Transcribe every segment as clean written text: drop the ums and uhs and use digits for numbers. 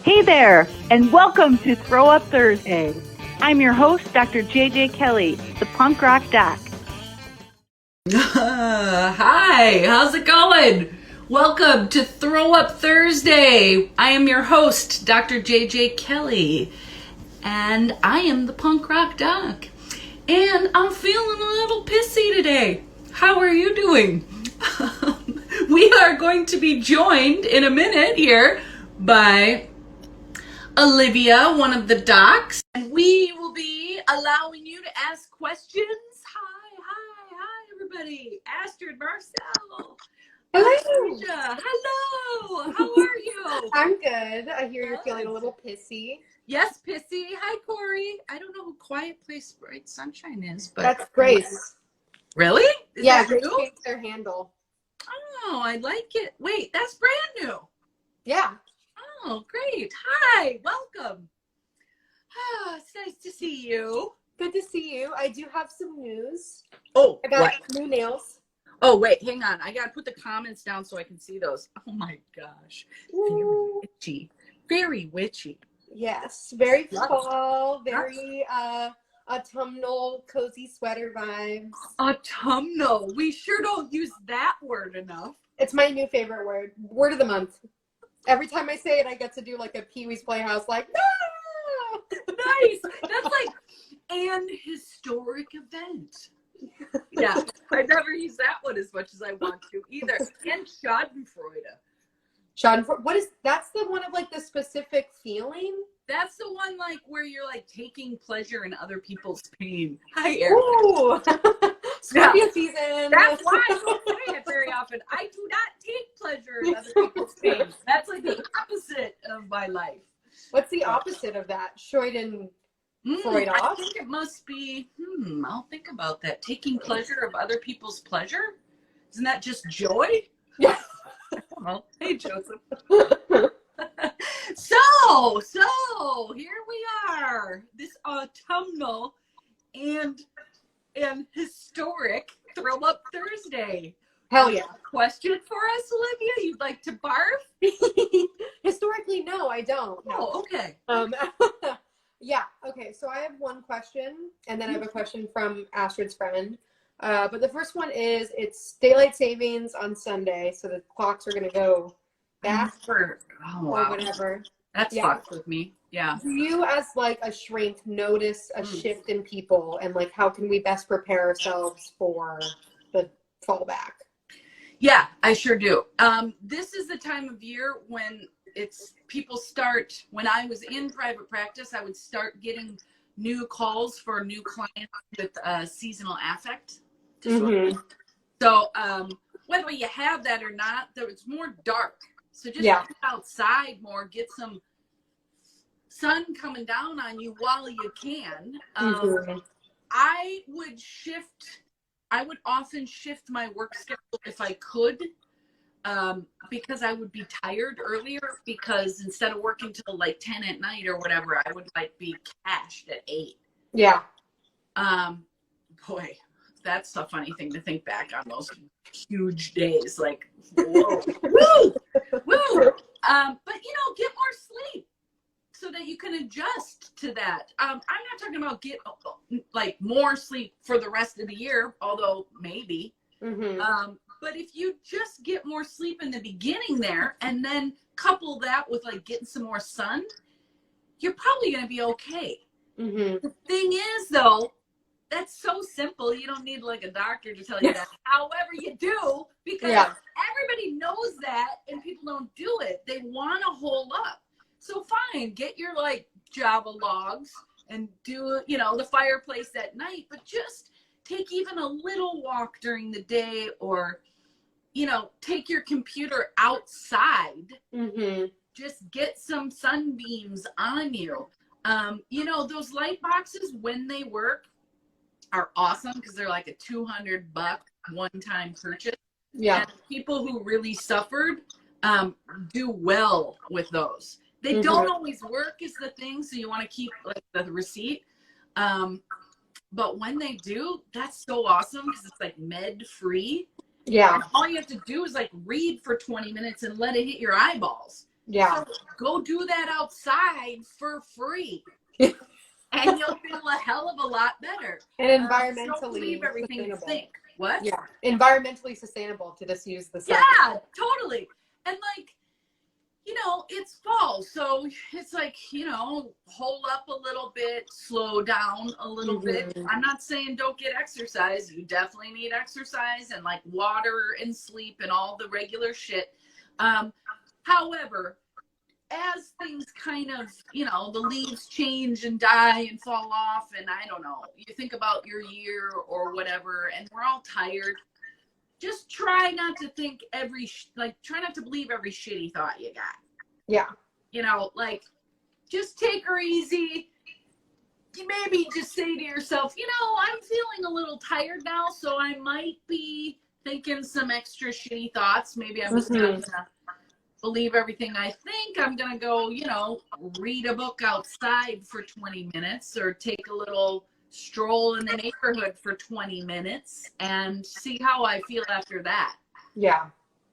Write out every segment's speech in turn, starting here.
Hey there, and welcome to Throw Up Thursday. I'm your host, Dr. JJ Kelly, the punk rock doc. Hi, how's it going? Welcome to Throw Up Thursday. I am your host, Dr. JJ Kelly, and I am the punk rock doc. And I'm feeling a little pissy today. How are you doing? We are going to be joined in a minute here by Olivia, one of the docs, and we will be allowing you to ask questions. Hi, everybody. Astrid, Marcel. Hello. Asia. Hello. How are you? I'm good. I hear you're feeling a little pissy. Yes, pissy. Hi, Corey. I don't know who Quiet Place Bright Sunshine is, but That's Grace. Really? Yeah, Grace changed their handle. Oh, I like it. Wait, that's brand new. Yeah. Oh, great. Hi, welcome. It's nice to see you. Good to see you. I do have some news. Oh, I got what? new nails. Oh, wait, hang on. I got to put the comments down so I can see those. Oh, my gosh. Very witchy. Very witchy. Yes. Very fall, very autumnal, cozy sweater vibes. Autumnal. We sure don't use that word enough. It's my new favorite word. Word of the month. Every time I say it, I get to do like a Pee-wee's Playhouse, like, no! Nice. That's like an historic event. Yeah, I never use that one as much as I want to either. And Schadenfreude. That's the one of like the specific feeling? That's the one like where you're like taking pleasure in other people's pain. Hi, Eric. Ooh! Scorpio season. That's why I don't say it very often. I do not take pleasure in other people's pain. That's like the opposite of my life. What's the opposite of that? Freud I off? think it must be, I'll think about that. Taking pleasure of other people's pleasure? Isn't that just joy? Yeah. Well, hey, Joseph. So here we are, this autumnal and historic Throw Up Thursday. Hell yeah. Question for us, Olivia? You'd like to barf? Historically, no, I don't. No. Oh, okay. Yeah, okay, so I have one question, and then I have a question from Astrid's friend. But the first one is, it's daylight savings on Sunday, so the clocks are going to go back or whatever. That's fucked with me. Yeah. Do you, as like a shrink, notice a shift in people, and like how can we best prepare ourselves for the fallback? Yeah, I sure do. This is the time of year when people start, when I was in private practice, I would start getting new calls for new clients with seasonal affect disorder. Mm-hmm. So whether you have that or not, it's more dark. So just get outside more, get some sun coming down on you while you can. I would often shift my work schedule if I could, because I would be tired earlier, because instead of working till like 10 at night or whatever, I would like be cashed at 8. Yeah. Boy, that's a funny thing to think back on those huge days. Like, whoa, woo, woo. But get more sleep so that you can adjust to that. I'm not talking about get like more sleep for the rest of the year, although maybe. But if you just get more sleep in the beginning there, and then couple that with like getting some more sun, you're probably going to be okay. The thing is, though, that's so simple. You don't need like a doctor to tell you that. However, you do, because everybody knows that, and people don't do it. They want to hole up. So fine, get your like Java logs and do the fireplace at night, but just take even a little walk during the day, or take your computer outside. Just get some sunbeams on you. Those light boxes, when they work, are awesome because they're like a $200 one-time purchase. Yeah. And people who really suffered do well with those. They don't always work is the thing, so you want to keep like the receipt. But when they do, that's so awesome because it's like med-free. Yeah. And all you have to do is like read for 20 minutes and let it hit your eyeballs. Yeah. So go do that outside for free. And you'll feel a hell of a lot better. And environmentally don't believe everything you think. What? Yeah. Environmentally sustainable to just use the sun. Yeah, totally. And like, you know, it's fall. So it's like, you know, hold up a little bit, slow down a little bit. I'm not saying don't get exercise. You definitely need exercise and like water and sleep and all the regular shit. However, as things kind of, you know, the leaves change and die and fall off, and I don't know, you think about your year or whatever, and we're all tired. Just try not to think try not to believe every shitty thought you got. Yeah. You know, like, just take her easy. You maybe just say to yourself, you know, I'm feeling a little tired now, so I might be thinking some extra shitty thoughts. Maybe I'm just not gonna believe everything I think. I'm gonna go, you know, read a book outside for 20 minutes or take a little stroll in the neighborhood for 20 minutes and see how I feel after that. Yeah.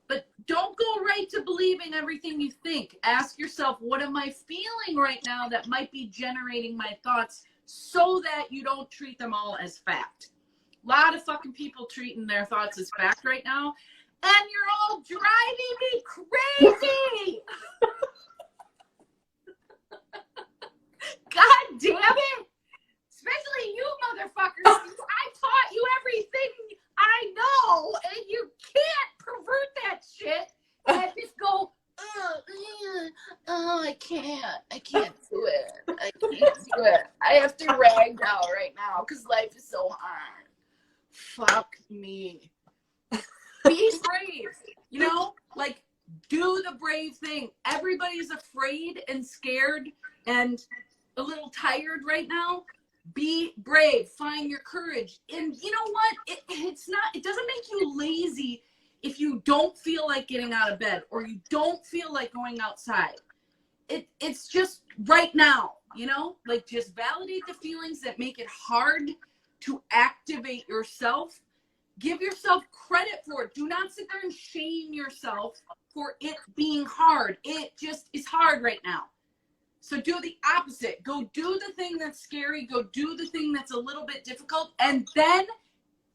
But don't go right to believing everything you think. Ask yourself, what am I feeling right now that might be generating my thoughts, so that you don't treat them all as fact. A lot of fucking people treating their thoughts as fact right now. And you're all driving me crazy. God damn it. Especially you motherfuckers. I taught you everything I know, and you can't pervert that shit and just go, oh, I can't do it. I have to rag out right now because life is so hard. Fuck me. Be brave, you know, like, do the brave thing. Everybody's afraid and scared and a little tired right now. Be brave, find your courage. And you know what? It doesn't make you lazy if you don't feel like getting out of bed or you don't feel like going outside. It's just right now, you know, like, just validate the feelings that make it hard to activate yourself. Give yourself credit for it. Do not sit there and shame yourself for it being hard. It just is hard right now. So do the opposite. Go do the thing that's scary. Go do the thing that's a little bit difficult. And then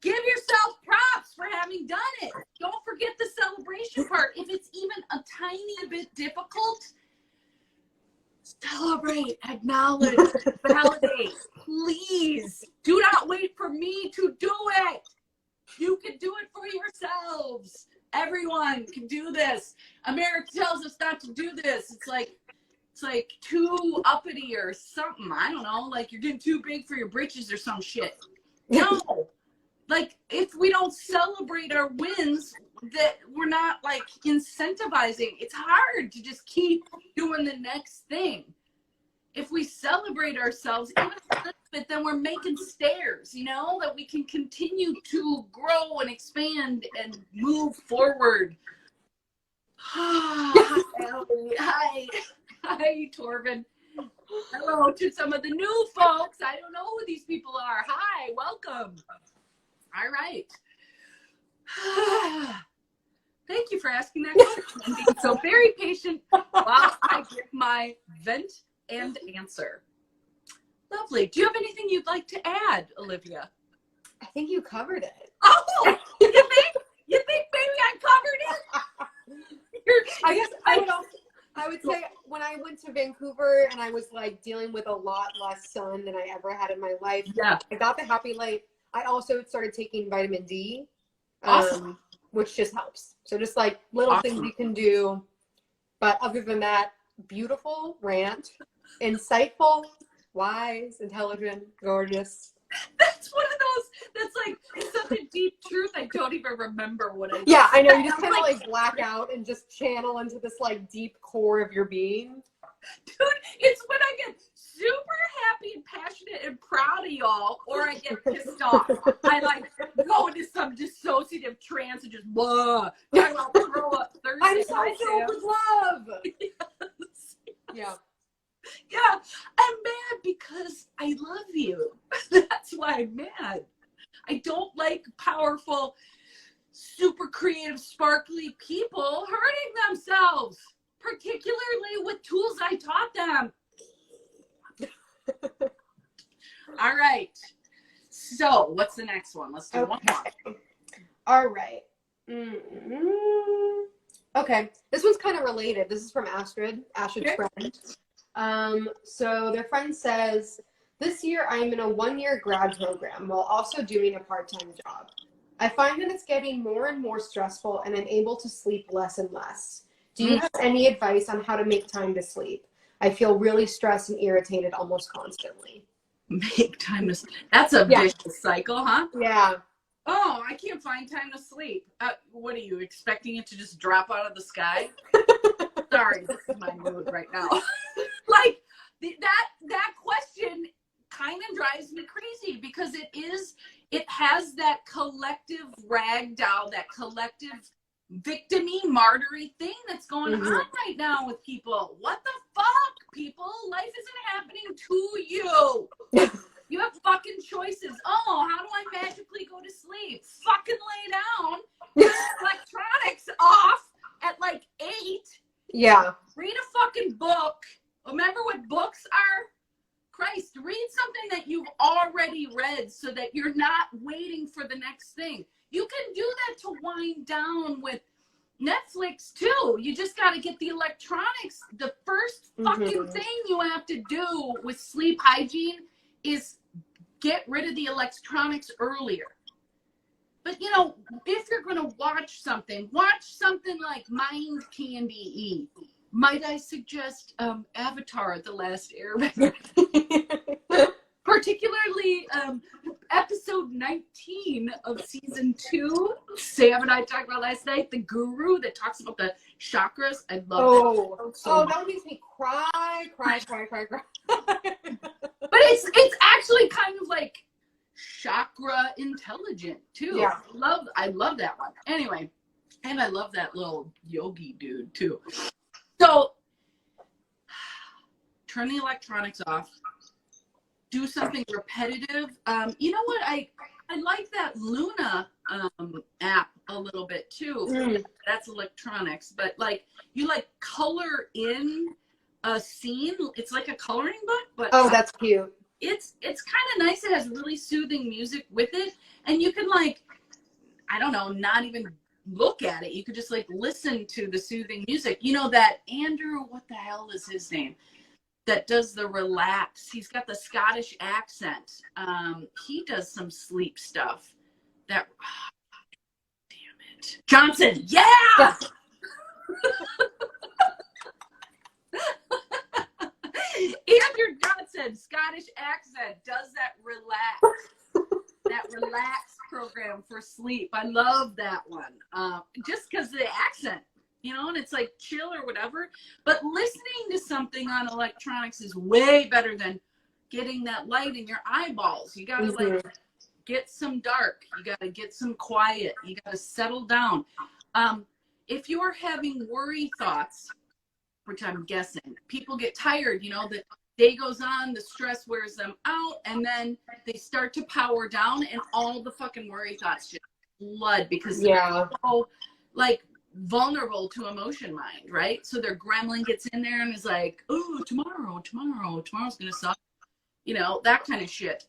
give yourself props for having done it. Don't forget the celebration part. If it's even a tiny bit difficult, celebrate, acknowledge, validate. Please do not wait for me to do it. You can do it for yourselves. Everyone can do this. America tells us not to do this. It's like too uppity or something. I don't know. Like, you're getting too big for your britches or some shit. No. Like, if we don't celebrate our wins, that we're not, like, incentivizing. It's hard to just keep doing the next thing. If we celebrate ourselves even a little bit, then we're making stairs, you know, that we can continue to grow and expand and move forward. Hi, Ellie. Hi, Torvin. Hello to some of the new folks. I don't know who these people are. Hi, welcome. All right. Thank you for asking that question. I'm being so very patient while I give my vent and answer. Lovely. Do you have anything you'd like to add, Olivia? I think you covered it. Oh, you think? You think maybe I covered it? I would say when I went to Vancouver and I was like dealing with a lot less sun than I ever had in my life. Yeah. I got the happy light. I also started taking vitamin D, Awesome. which just helps. So just like little things you can do. But other than that, beautiful rant, insightful, wise, intelligent, gorgeous. That's one of those, that's like such a deep truth. I don't even remember what I Yeah, I know. You just kind of like black out and just channel into this like deep core of your being. Dude, it's when I get super happy and passionate and proud of y'all, or I get pissed off. I like go into some dissociative trance and just blah. I will throw up Thursday. I'm so filled with love. Yes. Yeah. Yeah, I'm mad because I love you. That's why I'm mad. I don't like powerful, super creative, sparkly people hurting themselves. particularly with tools I taught them. All right. So what's the next one? Let's do one more. All right. Okay. This one's kind of related. This is from Astrid's friend. So their friend says, this year I am in a 1-year grad program while also doing a part-time job. I find that it's getting more and more stressful and I'm able to sleep less and less. Do you have any advice on how to make time to sleep? I feel really stressed and irritated almost constantly. Make time to sleep. That's a vicious cycle, huh? Yeah. Oh, I can't find time to sleep. What are you expecting it to just drop out of the sky? Sorry, this is my mood right now. Like that question kind of drives me crazy because it has that collective ragdoll, that collective victim-y, martyry thing that's going on right now with people. What the fuck, people? Life isn't happening to you. You have fucking choices. Oh, how do I magically go to sleep? Fucking lay down. Turn electronics off at like 8. Yeah. Read a fucking book. Remember what books are? Christ, read something that you've already read so that you're not waiting for the next thing. You can do that to wind down with Netflix too. You just got to get the electronics. The first fucking thing you have to do with sleep hygiene is get rid of the electronics earlier. But you know, if you're going to watch something like Mind Candy E. Might I suggest Avatar: The Last Airbender? Particularly episode 19 of season 2. Sam and I talked about last night, the guru that talks about the chakras. I love it. That one makes me cry. But it's actually kind of like chakra intelligent too. Yeah. I love that one. Anyway, and I love that little yogi dude too. So turn the electronics off. Do something repetitive. You know what? I like that Luna app a little bit too. That's electronics, but like you like color in a scene. It's like a coloring book, but that's cute. It's kind of nice. It has really soothing music with it, and you can like, I don't know, not even look at it. You could just like listen to the soothing music. You know that Andrew, what the hell is his name? That does the relax. He's got the Scottish accent. He does some sleep stuff. That, damn it, Johnson. Yeah. Andrew Johnson, Scottish accent, does that relax program for sleep. I love that one. Just because of the accent. You know, and it's like chill or whatever. But listening to something on electronics is way better than getting that light in your eyeballs. You got to like get some dark. You got to get some quiet. You got to settle down. If you're having worry thoughts, which I'm guessing, people get tired, you know, the day goes on, the stress wears them out, and then they start to power down and all the fucking worry thoughts just flood because they're so, like, vulnerable to emotion mind, right? So their gremlin gets in there and is like, oh, tomorrow's gonna suck, you know, that kind of shit.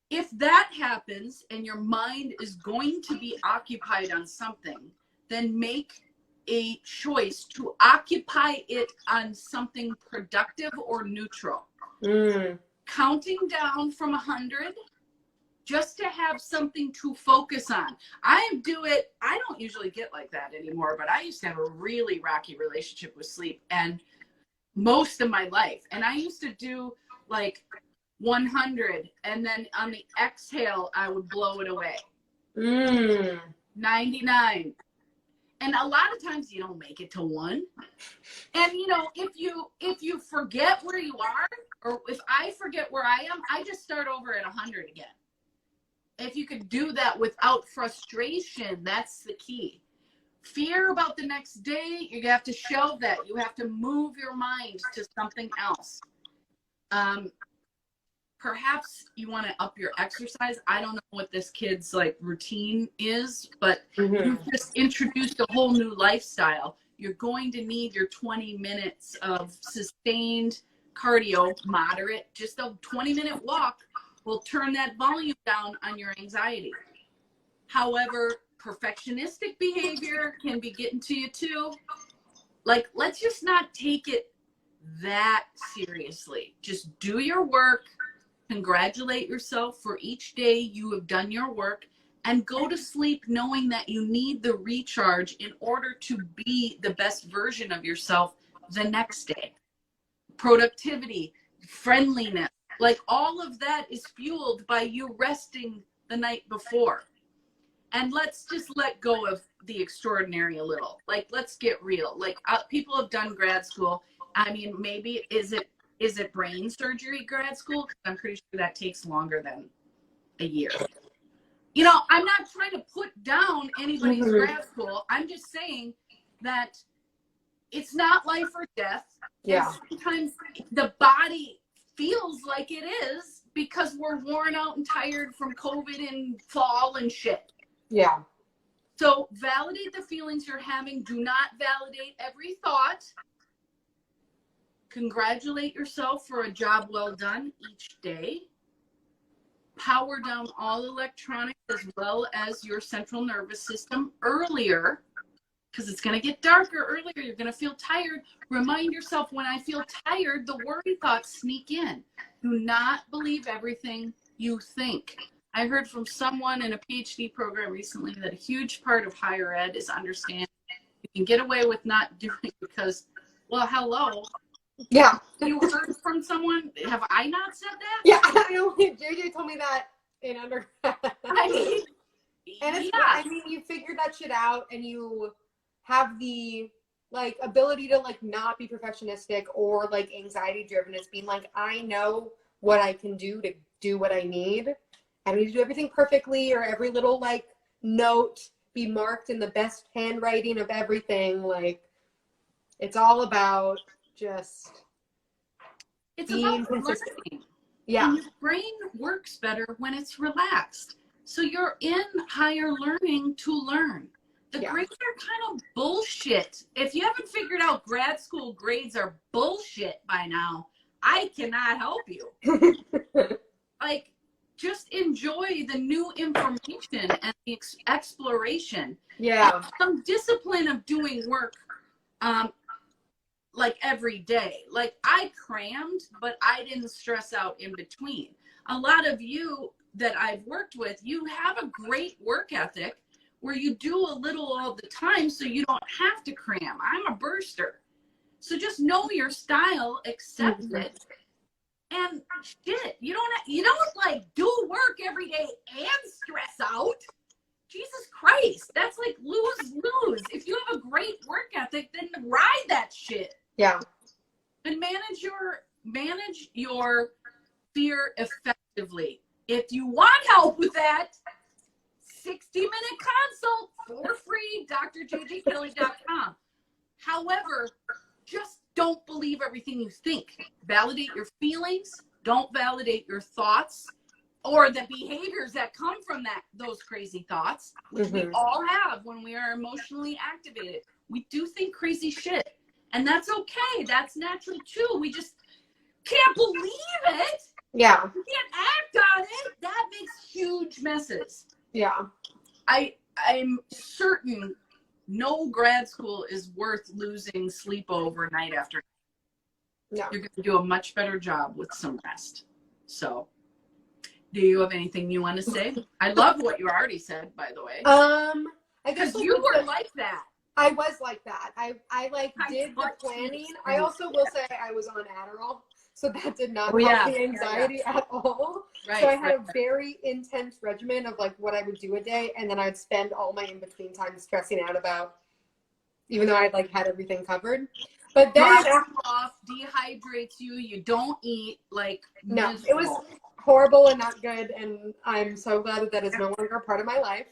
If that happens and your mind is going to be occupied on something, then make a choice to occupy it on something productive or neutral. Counting down from 100 just to have something to focus on. I don't usually get like that anymore, but I used to have a really rocky relationship with sleep and most of my life. And I used to do like 100 and then on the exhale, I would blow it away. 99. And a lot of times you don't make it to 1. And you know, if you forget where you are, or if I forget where I am, I just start over at 100 again. If you could do that without frustration, that's the key. Fear about the next day, you have to shelve that. You have to move your mind to something else. Perhaps you want to up your exercise. I don't know what this kid's like routine is, but you've just introduced a whole new lifestyle. you're going to need your 20 minutes of sustained cardio, moderate, just a 20-minute walk will turn that volume down on your anxiety. However, perfectionistic behavior can be getting to you too. Like, let's just not take it that seriously. Just do your work, congratulate yourself for each day you have done your work, and go to sleep knowing that you need the recharge in order to be the best version of yourself the next day. Productivity, friendliness, like all of that is fueled by you resting the night before. And let's just let go of the extraordinary a little. Like, let's get real. Like, people have done grad school. I mean, maybe is it brain surgery grad school? Because I'm pretty sure that takes longer than a year. You know, I'm not trying to put down anybody's grad school. I'm just saying that it's not life or death. Yeah. And sometimes the body feels like it is because we're worn out and tired from COVID and fall and shit. Yeah. So validate the feelings you're having. Do not validate every thought. Congratulate yourself for a job well done each day. Power down all electronics as well as your central nervous system earlier, because it's going to get darker earlier. You're going to feel tired. Remind yourself, when I feel tired, the worry thoughts sneak in. Do not believe everything you think. I heard from someone in a PhD program recently that a huge part of higher ed is understanding you can get away with not doing it because, well, hello. Yeah. You heard from someone? Have I not said that? Yeah, I know. JJ told me that in undergrad. I mean, and it's, yeah. I mean, you figure that shit out and you have the like ability to like not be perfectionistic or like anxiety driven. It's being like, I know what I can do to do what I need. I don't need to do everything perfectly or every little like note be marked in the best handwriting of everything. Like, it's all about just being consistent. Learning. Yeah. And your brain works better when it's relaxed. So you're in higher learning to learn. The grades are kind of bullshit. If you haven't figured out grad school grades are bullshit by now, I cannot help you. Like, just enjoy the new information and the exploration. Yeah. And some discipline of doing work, like every day. Like, I crammed, but I didn't stress out in between. A lot of you that I've worked with, you have a great work ethic where you do a little all the time so you don't have to cram. I'm a burster. So just know your style, accept it. And shit, you don't like do work every day and stress out. Jesus Christ, that's like lose. If you have a great work ethic, then ride that shit. Yeah. And manage your fear effectively. If you want help with that, 60-minute consult for free, drjjkelly.com. However, just don't believe everything you think. Validate your feelings. Don't validate your thoughts or the behaviors that come from those crazy thoughts, which we all have when we are emotionally activated. We do think crazy shit, and that's okay. That's natural too. We just can't believe it. Yeah. We can't act on it. That makes huge messes. Yeah. I'm certain no grad school is worth losing sleep over night after night. Yeah. You're going to do a much better job with some rest. So, do you have anything you want to say? I love what you already said, by the way. I guess because you were like that. I was like that. I did the planning. I also will say I was on Adderall, so that did not help the anxiety at all. Right, so I had a very intense regimen of like what I would do a day, and then I'd spend all my in-between time stressing out about, even though I'd like had everything covered. But then off dehydrates you. You don't eat like no, miserable. it was horrible and not good, and I'm so glad that is no longer a part of my life.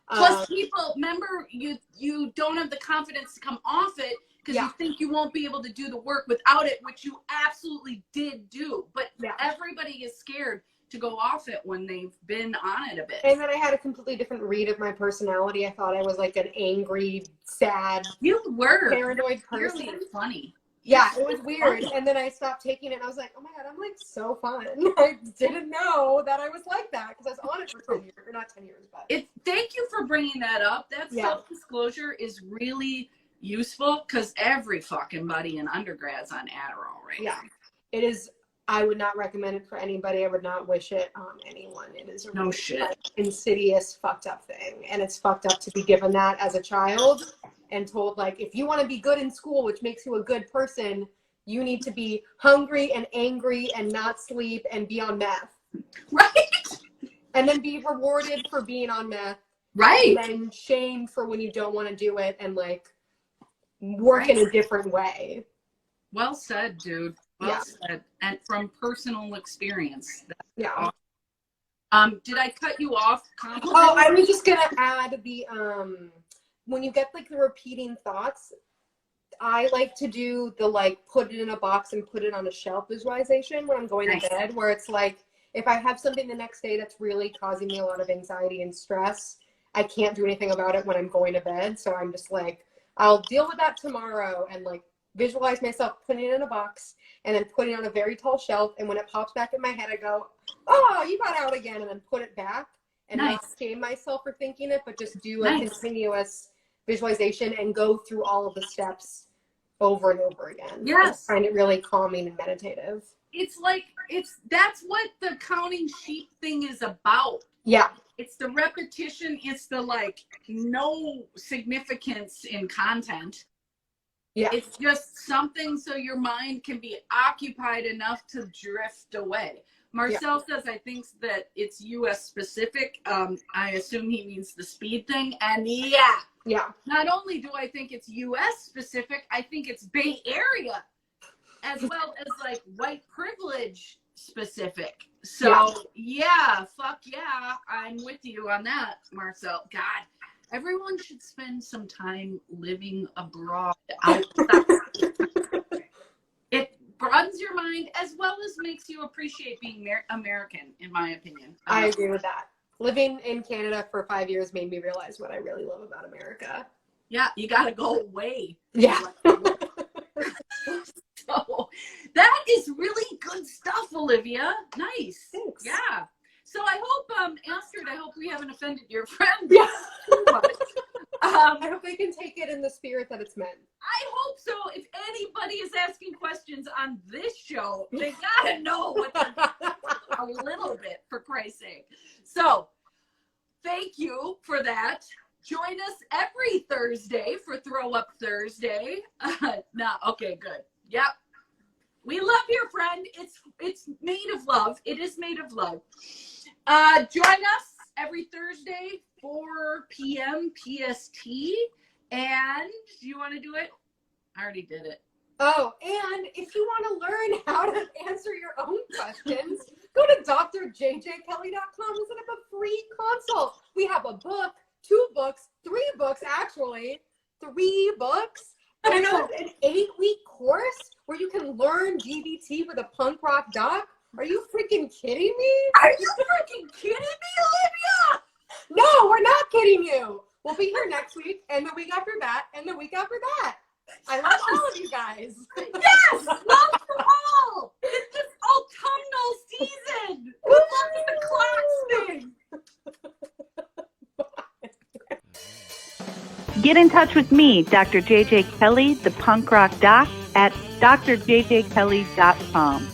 Plus, people, remember, you don't have the confidence to come off it because you think you won't be able to do the work without it, which you absolutely did do. But everybody is scared to go off it when they've been on it a bit. And then I had a completely different read of my personality. I thought I was like an angry, sad, You were paranoid person. really funny. Yeah, it was weird. And then I stopped taking it and I was like, oh my God, I'm like so fun. I didn't know that I was like that because I was on it for 10 years, or not 10 years, but. Thank you for bringing that up. That self-disclosure is really useful because every fucking buddy in undergrad's on Adderall right now. It is. I would not recommend it for anybody. I would not wish it on anyone. It is a No really, shit. like, insidious, fucked up thing. And it's fucked up to be given that as a child and told, like, if you want to be good in school, which makes you a good person, you need to be hungry and angry and not sleep and be on meth. Right? And then be rewarded for being on meth. Right. And then shamed for when you don't want to do it and, like, work in a different way. Well said, dude. Well said. And from personal experience. Yeah. Awesome. Did I cut you off? Oh, I was just gonna add the when you get like the repeating thoughts, I like to do the like put it in a box and put it on a shelf visualization when I'm going to bed, where it's like if I have something the next day that's really causing me a lot of anxiety and stress, I can't do anything about it when I'm going to bed. So I'm just like, I'll deal with that tomorrow and like visualize myself putting it in a box and then putting it on a very tall shelf. And when it pops back in my head, I go, oh, you got out again, and then put it back and not shame myself for thinking it, but just do a continuous visualization and go through all of the steps over and over again. Yes. I find it really calming and meditative. It's like, that's what the counting sheep thing is about. Yeah. It's the repetition. It's the like no significance in content. Yeah. It's just something so your mind can be occupied enough to drift away. Marcel says, I think that it's U.S. specific. I assume he means the speed thing. And not only do I think it's U.S. specific, I think it's Bay Area as well as like white privilege specific. So fuck yeah, I'm with you on that, Marcel. God. Everyone should spend some time living abroad outside. It broadens your mind as well as makes you appreciate being American, in my opinion. I agree with that. Living in Canada for 5 years made me realize what I really love about America. Yeah, you got to go away. Yeah. So that is really good stuff, Olivia. Nice. Thanks. Yeah. So I hope, Astrid, I hope we haven't offended your friend. Yeah. I hope they can take it in the spirit that it's meant. I hope so. If anybody is asking questions on this show, they gotta know what a little bit, for Christ's sake. So thank you for that. Join us every Thursday for Throw Up Thursday. Okay, good. Yep. We love your friend. It's made of love. It is made of love. Join us every Thursday, 4 p.m. PST. And do you want to do it? I already did it. Oh, and if you want to learn how to answer your own questions, go to drjjkelly.com and set up a free consult. We have a book, 2 books, 3 books, actually. 3 books. And an 8-week course where you can learn DBT with a punk rock doc. Are you freaking kidding me? Are you freaking kidding me, Olivia? No, we're not kidding you. We'll be here next week, and the week after that, and the week after that. I love all of you guys. Yes, love for all. It's this autumnal season. We love the clocks thing. Get in touch with me, Dr. JJ Kelly, the punk rock doc, at drjjkelly.com.